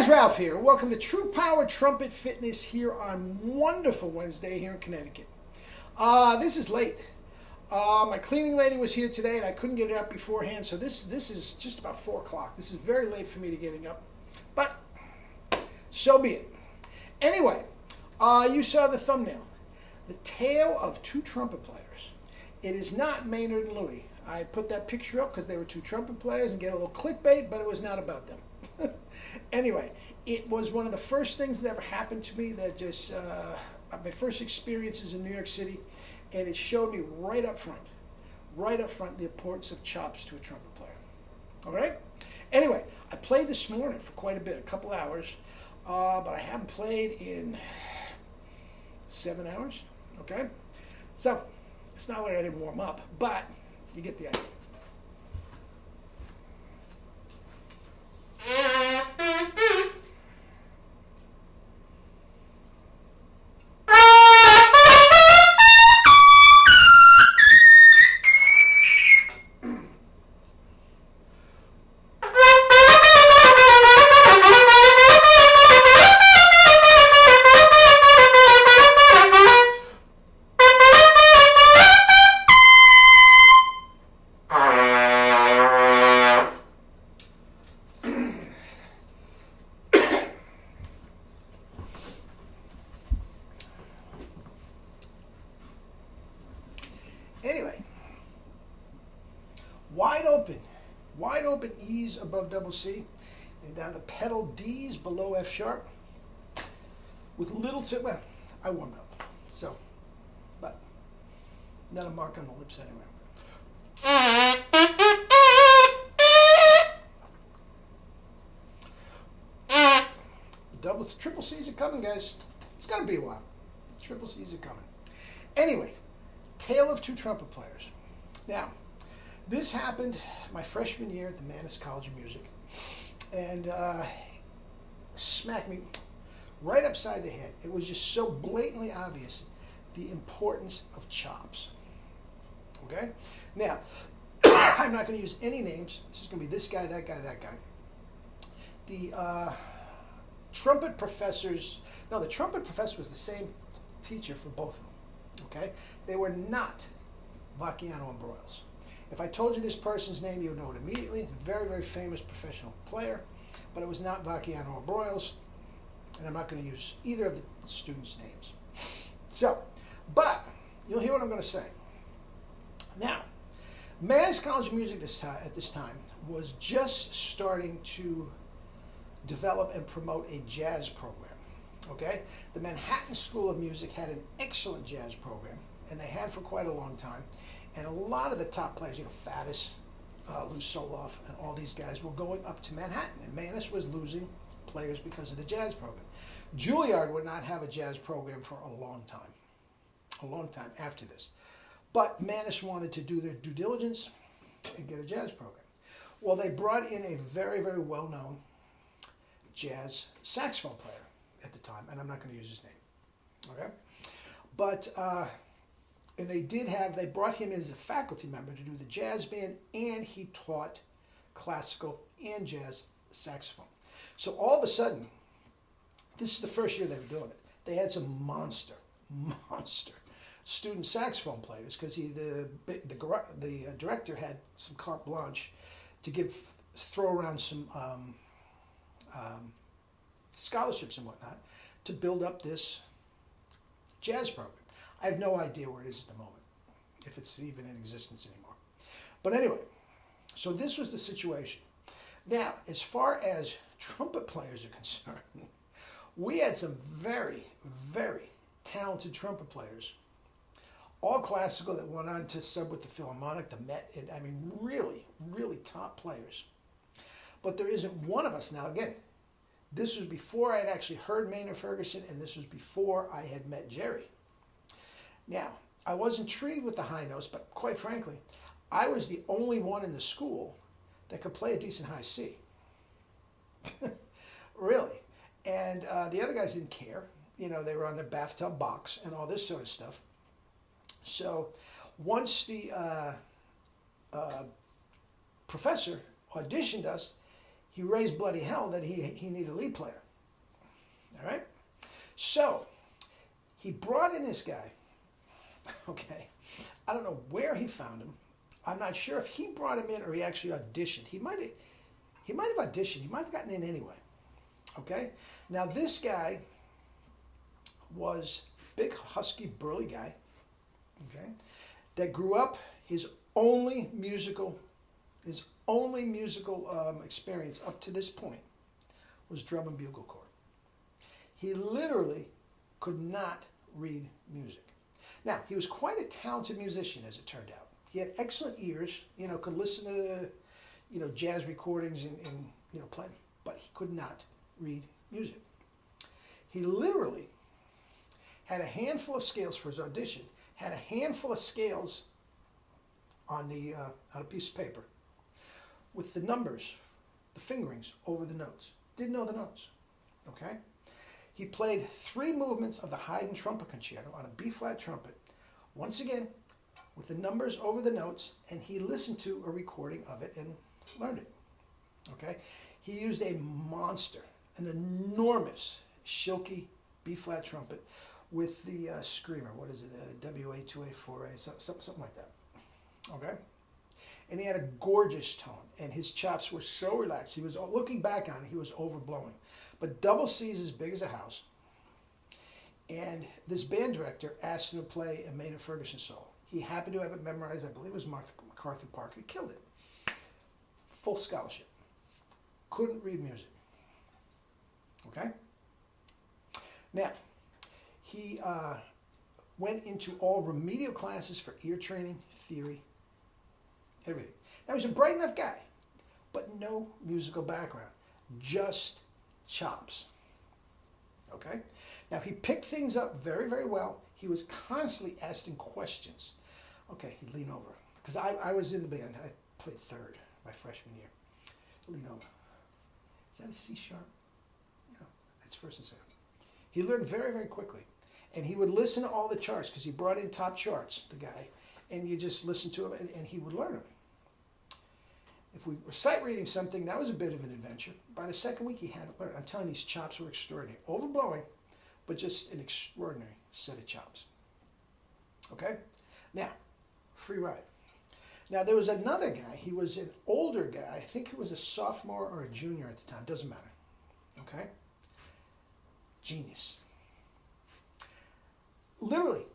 guys, Ralph here. Welcome to True Power Trumpet Fitness here on wonderful Wednesday here in Connecticut. This is late. My cleaning lady was here today and I couldn't get it up beforehand, so this is just about 4 o'clock. This is very late for me to getting up, but so be it. Anyway, you saw the thumbnail. The tale of two trumpet players. It is not Maynard and Louis. I put that picture up because they were two trumpet players and get a little clickbait, but it was not about them. Anyway, it was one of the first things that ever happened to me that just, my first experiences in New York City, and it showed me right up front, the importance of chops to a trumpet player. All right? Anyway, I played this morning for quite a bit, a couple hours, but I haven't played in 7 hours, okay? So, it's not like I didn't warm up, but you get the idea. Anyway, wide open E's above double C, and down to pedal D's below F sharp, with little tip. Well, I warmed up, so, but not a mark on the lips anyway. Triple C's are coming, guys. It's gonna be a while. Triple C's are coming. Anyway. Tale of two trumpet players. Now, this happened my freshman year at the Mannes College of Music, and smacked me right upside the head. It was just so blatantly obvious the importance of chops. Okay? Now, I'm not going to use any names. This is going to be this guy, that guy, that guy. The trumpet professors, no, the trumpet professor was the same teacher for both of them. Okay? They were not Vacchiano and Broyles. If I told you this person's name, you would know it immediately. It's a very, very famous professional player, but it was not Vacchiano or Broyles, and I'm not going to use either of the students' names. So, but you'll hear what I'm going to say. Now, Mannes College of Music at this time was just starting to develop and promote a jazz program. Okay, the Manhattan School of Music had an excellent jazz program, and they had for quite a long time. And a lot of the top players, Faddis, Lou Soloff, and all these guys were going up to Manhattan, and Mannes was losing players because of the jazz program. Juilliard would not have a jazz program for a long time after this. But Mannes wanted to do their due diligence and get a jazz program. Well, they brought in a very, very well-known jazz saxophone player at the time, and I'm not going to use his name, okay? But, and they brought him in as a faculty member to do the jazz band, and he taught classical and jazz saxophone. So all of a sudden, this is the first year they were doing it. They had some monster student saxophone players, because the director had some carte blanche to throw around some scholarships and whatnot to build up this jazz program. I have no idea where it is at the moment, if it's even in existence anymore. But anyway, so this was the situation. Now, as far as trumpet players are concerned, we had some very, very talented trumpet players, all classical, that went on to sub with the Philharmonic, the Met, and I mean really, really top players. But there isn't one of us now, again, this was before I had actually heard Maynard Ferguson, and this was before I had met Jerry. Now, I was intrigued with the high notes, but quite frankly, I was the only one in the school that could play a decent high C. Really. And the other guys didn't care. They were on their bathtub box and all this sort of stuff. So once the professor auditioned us, he raised bloody hell that he needed a lead player. All right? So he brought in this guy. Okay. I don't know where he found him. I'm not sure if he brought him in or he actually auditioned. He might have auditioned. He might have gotten in anyway. Okay? Now this guy was a big, husky, burly guy. Okay? That grew up, his only musical experience up to this point was drum and bugle corps. He literally could not read music. Now, he was quite a talented musician, as it turned out. He had excellent ears, could listen to, jazz recordings and play, but he could not read music. He literally had a handful of scales for his audition, had a handful of scales on a piece of paper with the numbers, the fingerings over the notes. Didn't know the notes, okay? He played 3 movements of the Haydn Trumpet Concerto on a B-flat trumpet, once again, with the numbers over the notes, and he listened to a recording of it and learned it, okay? He used a monster, an enormous Schilke B-flat trumpet with the screamer. What is it? WA, 2A, 4A, something like that, okay? And he had a gorgeous tone, and his chops were so relaxed. He was, looking back on it, he was overblowing. But double C's as big as a house. And this band director asked him to play a Maynard Ferguson solo. He happened to have it memorized. I believe it was MacArthur Park. He killed it. Full scholarship. Couldn't read music. Okay? Now, he went into all remedial classes for ear training, theory, everything. Now, he's a bright enough guy, but no musical background. Just chops. Okay? Now, he picked things up very, very well. He was constantly asking questions. Okay, he'd lean over. Because I was in the band. I played third my freshman year. Lean over. Is that a C sharp? That's first and second. He learned very, very quickly. And he would listen to all the charts because he brought in top charts, the guy. And you just listen to him and he would learn them. If we were sight reading something, that was a bit of an adventure. By the second week, he had it learned. I'm telling you, these chops were extraordinary. Overblowing, but just an extraordinary set of chops. Okay? Now, free ride. Now, there was another guy. He was an older guy. I think he was a sophomore or a junior at the time. Doesn't matter. Okay? Genius. Literally,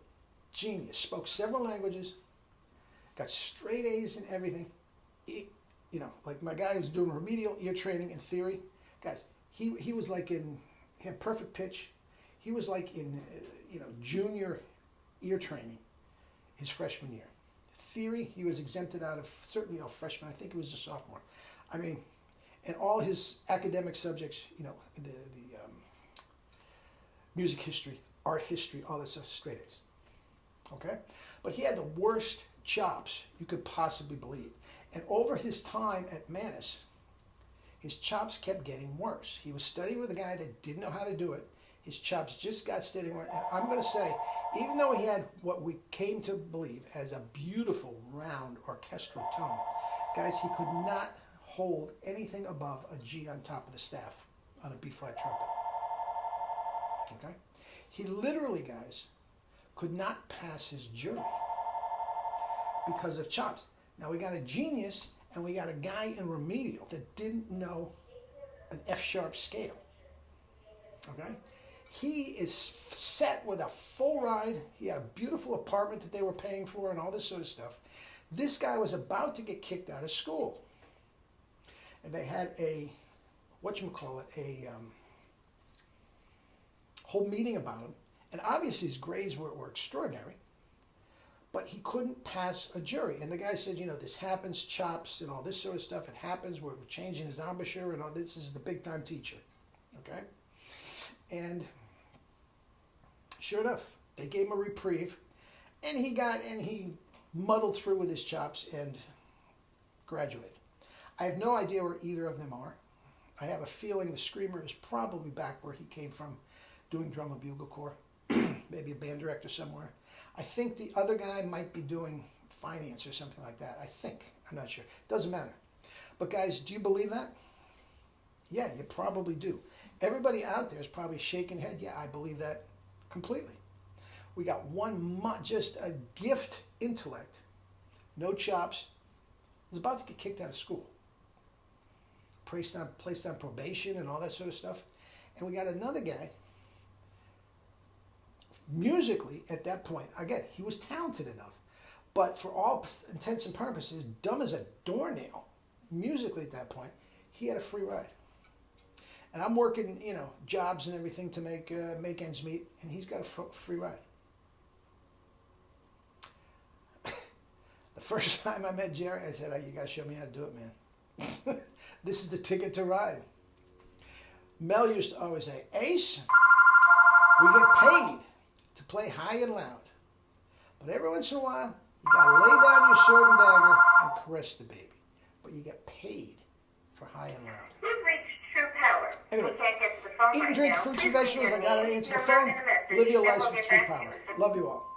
genius. Spoke several languages. Got straight A's in everything. Like my guy who's doing remedial ear training and theory. Guys, he was like he had perfect pitch. He was like in, junior ear training his freshman year. Theory, he was exempted out of, certainly freshman, I think he was a sophomore. I mean, and all his academic subjects, the music history, art history, all this stuff, straight A's. Okay? But he had the worst chops you could possibly believe. And over his time at Manus, his chops kept getting worse. He was studying with a guy that didn't know how to do it. His chops just got steady. And I'm going to say, even though he had what we came to believe as a beautiful, round, orchestral tone, guys, he could not hold anything above a G on top of the staff on a B-flat trumpet. Okay? He literally, guys, could not pass his jury because of chops. Now, we got a genius, and we got a guy in remedial that didn't know an F-sharp scale. Okay? He is set with a full ride. He had a beautiful apartment that they were paying for and all this sort of stuff. This guy was about to get kicked out of school. And they had a whole meeting about him. And obviously his grades were extraordinary. But he couldn't pass a jury. And the guy said, this happens, chops and all this sort of stuff. It happens. We're changing his embouchure and all this. This is the big time teacher. Okay? And sure enough, they gave him a reprieve. And he muddled through with his chops and graduated. I have no idea where either of them are. I have a feeling the screamer is probably back where he came from, doing drum and bugle corps. Maybe a band director somewhere. I think the other guy might be doing finance or something like that. I think. I'm not sure. Doesn't matter. But guys, do you believe that? Yeah, you probably do. Everybody out there is probably shaking head. Yeah, I believe that completely. We got just a gift intellect, no chops, is about to get kicked out of school. Placed on probation and all that sort of stuff. And we got another guy, musically at that point, again, he was talented enough, but for all intents and purposes, dumb as a doornail, musically at that point, he had a free ride. And I'm working, jobs and everything to make ends meet, and he's got a free ride. The first time I met Jerry, I said, you got to show me how to do it, man. This is the ticket to ride. Mel used to always say, Ace, we get paid to play high and loud. But every once in a while, you got to lay down your sword and dagger and caress the baby. But you get paid for high and loud. You've reached true power. Anyway, We can't get to the phone eat and right drink now. fruits Please and vegetables. leave I your got to name, answer the number, phone. and a message, Live your and life we'll with get true back to power. you. Love you all.